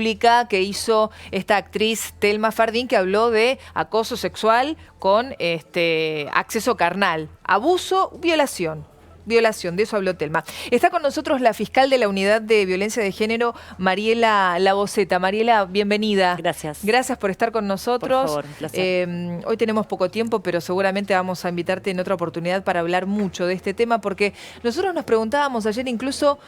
pública que hizo esta actriz Thelma Fardín, que habló de acoso sexual con acceso carnal, abuso, violación. Violación, de eso habló Thelma. Está con nosotros la fiscal de la Unidad de Violencia de Género, Mariela Laboceta. Mariela, bienvenida. Gracias. Gracias por estar con nosotros. Por favor, un placer. Hoy tenemos poco tiempo, pero seguramente vamos a invitarte en otra oportunidad para hablar mucho de este tema, porque nosotros nos preguntábamos ayer incluso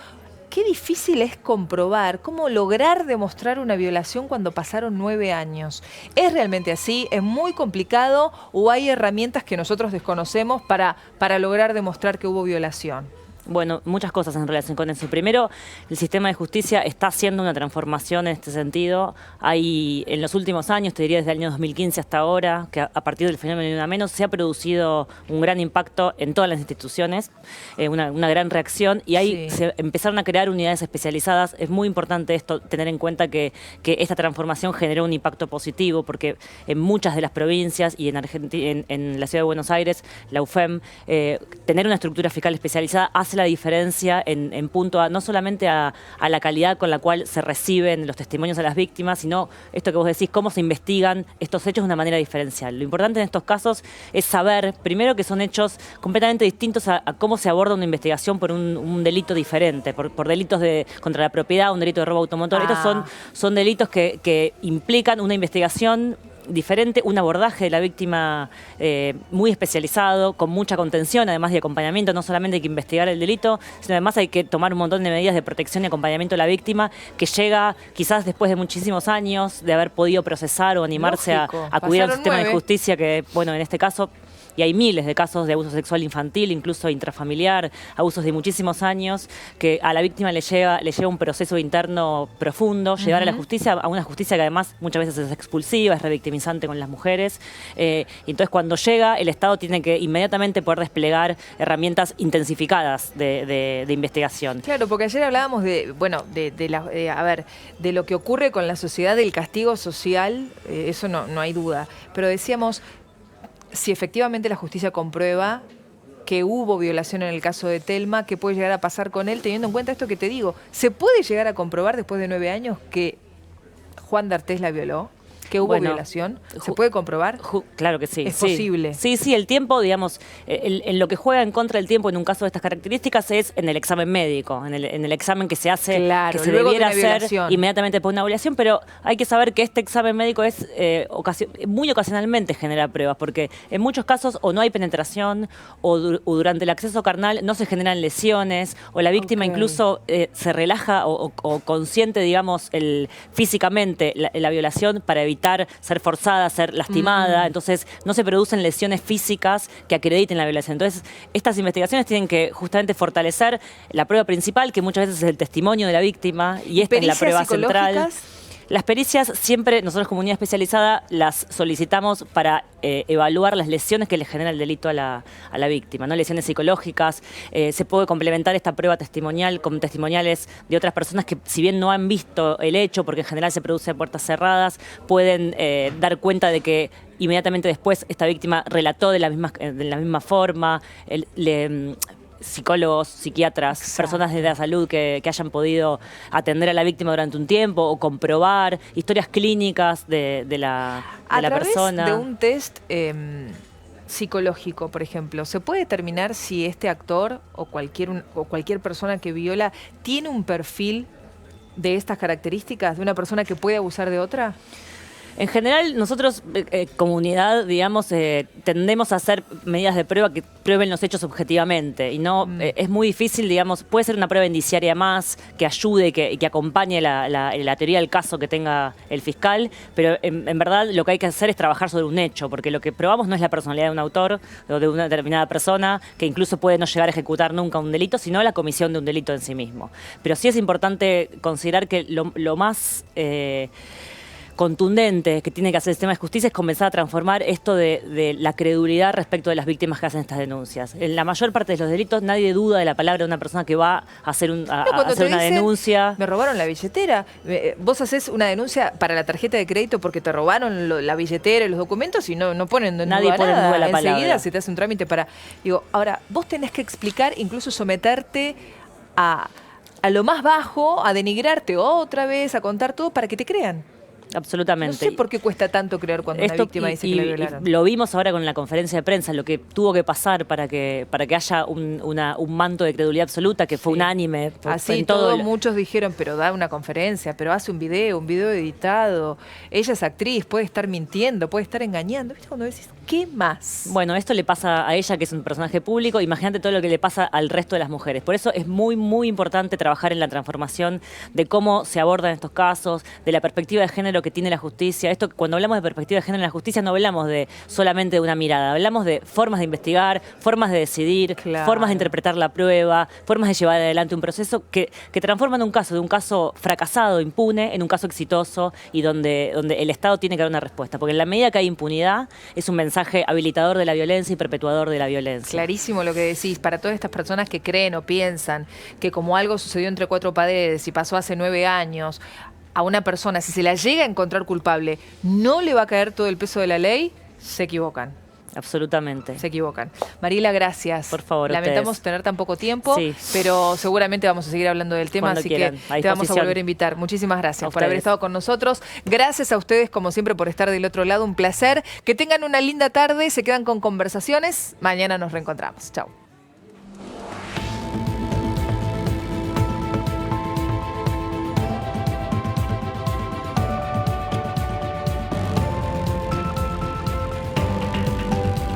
qué difícil es comprobar, cómo lograr demostrar una violación cuando pasaron 9 años. ¿Es realmente así? ¿Es muy complicado o hay herramientas que nosotros desconocemos para lograr demostrar que hubo violación? Bueno, muchas cosas en relación con eso. Primero, el sistema de justicia está haciendo una transformación en este sentido. Hay, en los últimos años, te diría desde el año 2015 hasta ahora, que a partir del fenómeno Ni Una Menos se ha producido un gran impacto en todas las instituciones, una gran reacción, y ahí se empezaron a crear unidades especializadas. Es muy importante esto, tener en cuenta que esta transformación generó un impacto positivo, porque en muchas de las provincias y en la Ciudad de Buenos Aires, la UFEM, tener una estructura fiscal especializada hace la diferencia en punto a no solamente a la calidad con la cual se reciben los testimonios a las víctimas, sino esto que vos decís, cómo se investigan estos hechos de una manera diferencial. Lo importante en estos casos es saber, primero, que son hechos completamente distintos a cómo se aborda una investigación por un delito diferente, por delitos contra la propiedad, un delito de robo automotor. Estos son delitos que implican una investigación diferente, un abordaje de la víctima muy especializado, con mucha contención, además de acompañamiento. No solamente hay que investigar el delito, sino además hay que tomar un montón de medidas de protección y acompañamiento a la víctima, que llega quizás después de muchísimos años de haber podido procesar o animarse a acudir al sistema de justicia, que, bueno, en este caso, y hay miles de casos de abuso sexual infantil, incluso intrafamiliar, abusos de muchísimos años, que a la víctima le lleva un proceso interno profundo, llevar a la justicia, a una justicia que además muchas veces es expulsiva, es revictimizante con las mujeres. Y entonces cuando llega, el Estado tiene que inmediatamente poder desplegar herramientas intensificadas de investigación. Claro, porque ayer hablábamos de lo que ocurre con la sociedad, del castigo social, eso no hay duda, pero decíamos, si efectivamente la justicia comprueba que hubo violación en el caso de Thelma, ¿qué puede llegar a pasar con él? Teniendo en cuenta esto que te digo, ¿se puede llegar a comprobar después de 9 años que Juan D'Artés la violó? ¿Que hubo violación? ¿Se puede comprobar? Claro que sí. ¿Es posible? Sí, el tiempo, digamos, en lo que juega en contra del tiempo en un caso de estas características es en el examen médico, en el examen que se hace, que se debiera hacer inmediatamente por una violación, pero hay que saber que este examen médico es muy ocasionalmente genera pruebas, porque en muchos casos o no hay penetración, o durante el acceso carnal no se generan lesiones, o la víctima incluso se relaja o consiente, digamos, físicamente la violación para evitar ser forzada, ser lastimada. Entonces no se producen lesiones físicas que acrediten la violación. Entonces estas investigaciones tienen que justamente fortalecer la prueba principal, que muchas veces es el testimonio de la víctima, y esta es la prueba central. Las pericias siempre, nosotros como unidad especializada, las solicitamos para evaluar las lesiones que le genera el delito a la víctima, ¿no? Lesiones psicológicas. Se puede complementar esta prueba testimonial con testimoniales de otras personas que, si bien no han visto el hecho, porque en general se produce a puertas cerradas, pueden dar cuenta de que inmediatamente después esta víctima relató de la misma forma. Psicólogos, psiquiatras, personas de la salud que hayan podido atender a la víctima durante un tiempo o comprobar historias clínicas de la persona. A través de un test psicológico, por ejemplo, ¿se puede determinar si este actor o cualquier persona que viola tiene un perfil de estas características, de una persona que puede abusar de otra? En general, nosotros, como unidad, digamos, tendemos a hacer medidas de prueba que prueben los hechos objetivamente. Y no es muy difícil, digamos, puede ser una prueba indiciaria más, que ayude y que acompañe la teoría del caso que tenga el fiscal, pero en verdad lo que hay que hacer es trabajar sobre un hecho, porque lo que probamos no es la personalidad de un autor o de una determinada persona, que incluso puede no llegar a ejecutar nunca un delito, sino la comisión de un delito en sí mismo. Pero sí es importante considerar que lo más contundente que tiene que hacer el sistema de justicia es comenzar a transformar esto de la credulidad respecto de las víctimas que hacen estas denuncias. En la mayor parte de los delitos nadie duda de la palabra de una persona que va a hacer, una denuncia. Me robaron la billetera. Vos haces una denuncia para la tarjeta de crédito porque te robaron la billetera y los documentos y no ponen en nadie duda pone nada. En duda la palabra. Enseguida se te hace un trámite para... Digo, ahora, vos tenés que explicar, incluso someterte a a lo más bajo, a denigrarte otra vez, a contar todo para que te crean. Absolutamente. No sé por qué cuesta tanto creer cuando una víctima dice que la violaron. Lo vimos ahora con la conferencia de prensa, lo que tuvo que pasar para que haya un manto de credulidad absoluta, que fue unánime. Así muchos dijeron, pero da una conferencia, pero hace un video editado. Ella es actriz, puede estar mintiendo, puede estar engañando. ¿Viste cuando decís, qué más? Bueno, esto le pasa a ella, que es un personaje público. Imagínate todo lo que le pasa al resto de las mujeres. Por eso es muy, muy importante trabajar en la transformación de cómo se abordan estos casos, de la perspectiva de género que tiene la justicia. Esto, cuando hablamos de perspectiva de género en la justicia, no hablamos solamente de una mirada, hablamos de formas de investigar, formas de decidir, formas de interpretar la prueba, formas de llevar adelante un proceso que transforman un caso de un caso fracasado, impune, en un caso exitoso y donde el Estado tiene que dar una respuesta. Porque en la medida que hay impunidad, es un mensaje habilitador de la violencia y perpetuador de la violencia. Clarísimo lo que decís. Para todas estas personas que creen o piensan que como algo sucedió entre cuatro paredes y pasó hace 9 años, a una persona, si se la llega a encontrar culpable, no le va a caer todo el peso de la ley, se equivocan. Absolutamente. Se equivocan. Mariela, gracias. Por favor, lamentamos tener tan poco tiempo, pero seguramente vamos a seguir hablando del tema, así que te vamos a volver a invitar. Muchísimas gracias por haber estado con nosotros. Gracias a ustedes, como siempre, por estar del otro lado. Un placer. Que tengan una linda tarde. Se quedan con conversaciones. Mañana nos reencontramos. Chau.